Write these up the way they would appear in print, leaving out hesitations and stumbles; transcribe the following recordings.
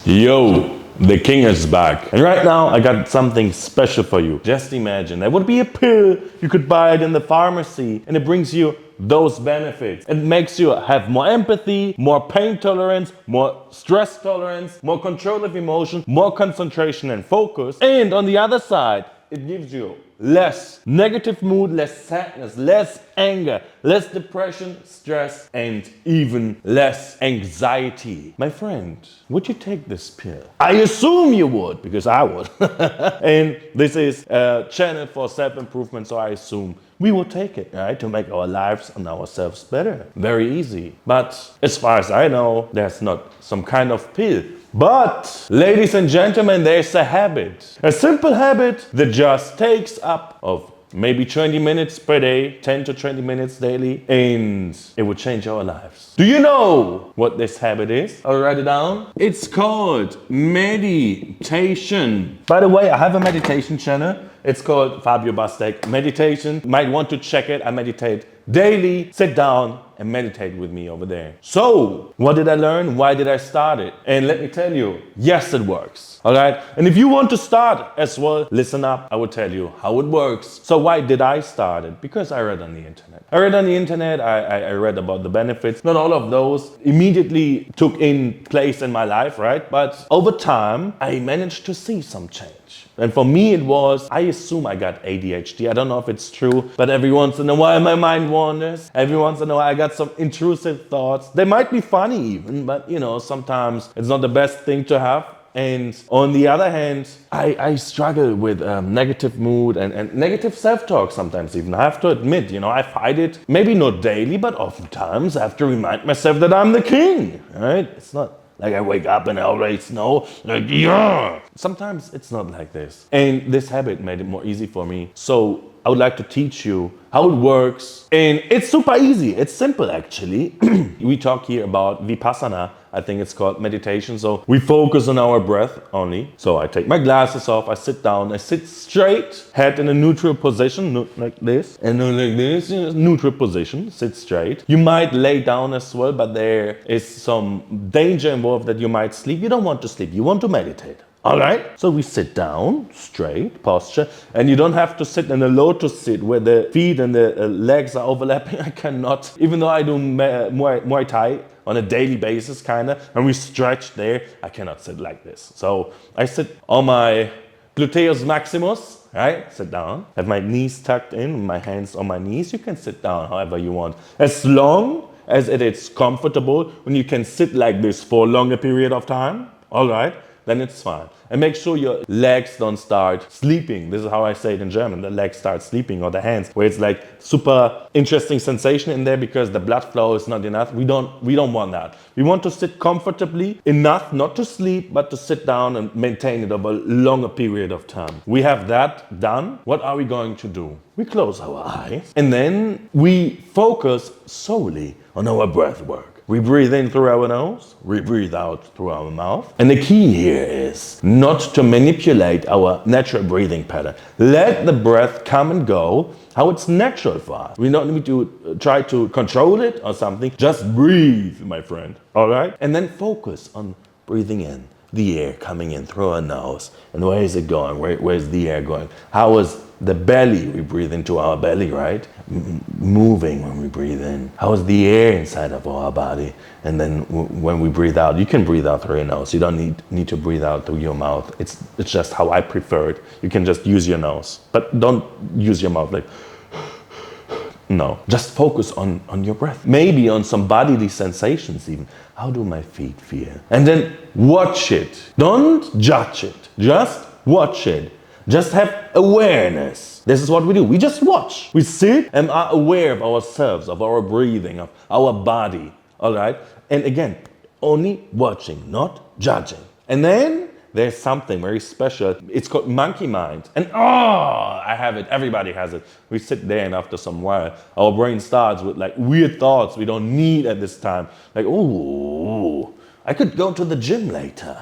Yo, the king is back. And right now I got something special for you. Just imagine, there would be a pill, you could buy it in the pharmacy, and it brings you those benefits. It makes you have more empathy, more pain tolerance, more stress tolerance, more control of emotion, more concentration and focus. And on the other side, it gives you less negative mood, less sadness, less anger, less depression, stress, and even less anxiety. My friend, would you take this pill? I assume you would, because I would. And this is a channel for self-improvement, so I assume we will take it, right? To make our lives and ourselves better. Very easy. But as far as I know, there's not some kind of pill. But, ladies and gentlemen, there's a habit. A simple habit that just takes up of maybe 20 minutes per day, 10 to 20 minutes daily, and it will change our lives. Do you know what this habit is? I'll write it down. It's called meditation. By the way, I have a meditation channel. It's called Fabio Bastek Meditation. You might want to check it. I meditate daily. Sit down and meditate with me over there. So, what did I learn? Why did I start it? And let me tell you, yes, it works. All right? And if you want to start as well, listen up. I will tell you how it works. So why did I start it? Because I read on the internet. I read about the benefits. Not all of those immediately took in place in my life, right? But over time, I managed to see some change. And for me, it was, I assume I got ADHD. I don't know if it's true, but every once in a while my mind wanders. Every once in a while I got some intrusive thoughts. They might be funny even, but sometimes it's not the best thing to have. And on the other hand, I struggle with negative mood and negative self-talk sometimes even. I have to admit, I fight it, maybe not daily, but oftentimes I have to remind myself that I'm the king, right? It's not like I wake up and I always know, yeah. Sometimes it's not like this. And this habit made it more easy for me. So I would like to teach you how it works. And it's super easy. It's simple, actually. We talk here about Vipassana. I think it's called meditation. So we focus on our breath only. So I take my glasses off, I sit down, I sit straight, head in a neutral position, like this, and then like this, neutral position, sit straight. You might lay down as well, but there is some danger involved that you might sleep. You don't want to sleep, you want to meditate. All right, so we sit down, straight posture, and you don't have to sit in a lotus sit where the feet and the legs are overlapping. I cannot, even though I do Muay Thai on a daily basis, kind of, and we stretch there, I cannot sit like this. So I sit on my gluteus maximus, right? Sit down, have my knees tucked in, my hands on my knees. You can sit down however you want, as long as it is comfortable. When you can sit like this for a longer period of time, all right, then it's fine. And make sure your legs don't start sleeping. This is how I say it in German. The legs start sleeping, or the hands, where it's like super interesting sensation in there because the blood flow is not enough. We don't want that. We want to sit comfortably enough, not to sleep, but to sit down and maintain it over a longer period of time. We have that done. What are we going to do? We close our eyes and then we focus solely on our breath work. We breathe in through our nose, we breathe out through our mouth. And the key here is not to manipulate our natural breathing pattern. Let the breath come and go how it's natural for us. We don't need to try to control it or something. Just breathe, my friend, all right? And then focus on breathing in, the air coming in through our nose. And where is it going? Where's the air going? How is the belly, we breathe into our belly, right? Moving when we breathe in. How is the air inside of our body? And then when we breathe out, you can breathe out through your nose. You don't need to breathe out through your mouth. It's just how I prefer it. You can just use your nose, but don't use your mouth like, no. Just focus on your breath. Maybe on some bodily sensations even. How do my feet feel? And then watch it. Don't judge it. Just watch it. Just have awareness. This is what we do. We just watch. We sit and are aware of ourselves, of our breathing, of our body. All right? And again, only watching, not judging. And then there's something very special. It's called monkey mind. And I have it. Everybody has it. We sit there and after some while, our brain starts with like weird thoughts we don't need at this time. Like, I could go to the gym later.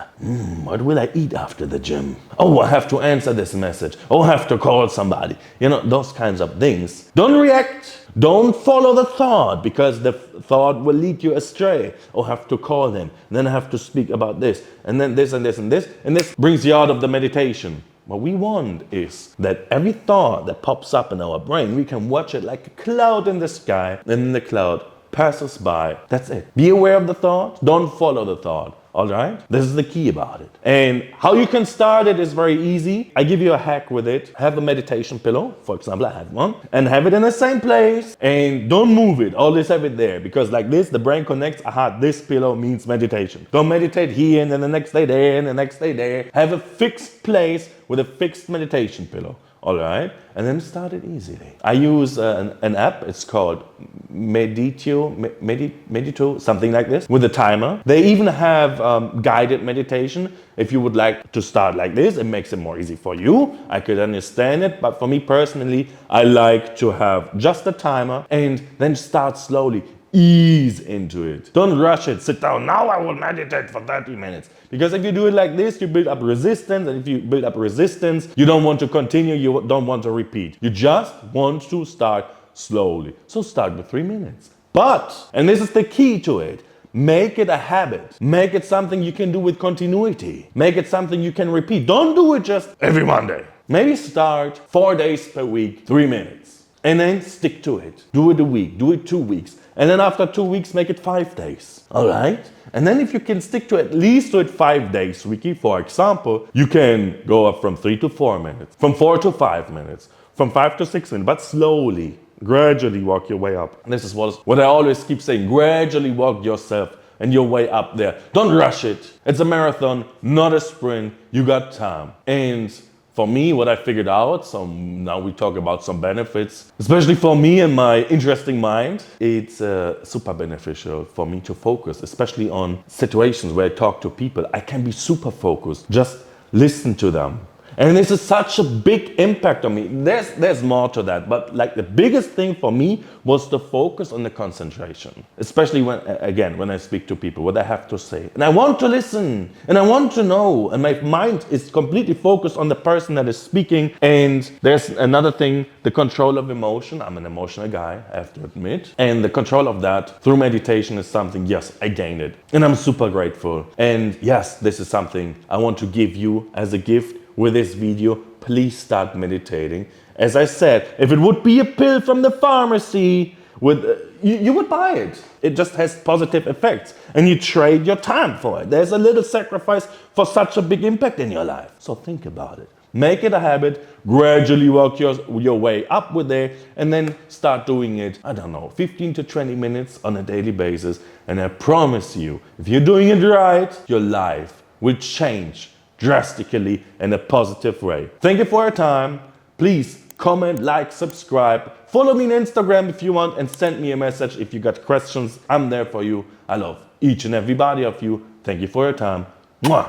What will I eat after the gym? Oh, I have to answer this message. Oh, I have to call somebody. Those kinds of things. Don't react. Don't follow the thought, because the thought will lead you astray. Oh, I have to call them, and then I have to speak about this, and then this and this and this, and this brings you out of the meditation. What we want is that every thought that pops up in our brain, we can watch it like a cloud in the sky, and then the cloud passes by. That's it. Be aware of the thought. Don't follow the thought. All right? This is the key about it. And how you can start it is very easy. I give you a hack with it. Have a meditation pillow. For example, I have one. And have it in the same place. And don't move it. Always have it there. Because like this, the brain connects. Aha, this pillow means meditation. Don't meditate here and then the next day there and the next day there. Have a fixed place with a fixed meditation pillow. All right, and then start it easily. I use an app. It's called Medito, something like this, with a timer. They even have guided meditation. If you would like to start like this, it makes it more easy for you. I could understand it, but for me personally, I like to have just a timer and then start slowly. Ease into it. Don't rush it. Sit down. Now I will meditate for 30 minutes. Because if you do it like this, you build up resistance. And if you build up resistance, you don't want to continue. You don't want to repeat. You just want to start slowly. So start with 3 minutes. But, and this is the key to it, make it a habit. Make it something you can do with continuity. Make it something you can repeat. Don't do it just every Monday. Maybe start 4 days per week, 3 minutes. And then stick to it. Do it a week. Do it 2 weeks. And then after 2 weeks, make it 5 days. All right? And then if you can stick to at least do it 5 days weekly, for example, you can go up from 3 to 4 minutes, from 4 to 5 minutes, from 5 to 6 minutes, but slowly, gradually walk your way up. And this is what I always keep saying, gradually walk yourself and your way up there. Don't rush it. It's a marathon, not a sprint. You got time. And for me, what I figured out, so now we talk about some benefits, especially for me and my interesting mind, it's super beneficial for me to focus, especially on situations where I talk to people. I can be super focused, just listen to them. And this is such a big impact on me. There's more to that, but like the biggest thing for me was the focus on the concentration, especially when I speak to people, what I have to say. And I want to listen, and I want to know, and my mind is completely focused on the person that is speaking. And there's another thing, the control of emotion. I'm an emotional guy, I have to admit. And the control of that through meditation is something, yes, I gained it. And I'm super grateful. And yes, this is something I want to give you as a gift. With this video, please start meditating. As I said, if it would be a pill from the pharmacy, you would buy it. It just has positive effects, and you trade your time for it. There's a little sacrifice for such a big impact in your life. So think about it. Make it a habit, gradually walk your way up with it, and then start doing it, 15 to 20 minutes on a daily basis. And I promise you, if you're doing it right, your life will change drastically in a positive way. Thank you for your time. Please comment, like, subscribe. Follow me on Instagram if you want, and send me a message if you got questions. I'm there for you. I love each and everybody of you. Thank you for your time. Mwah.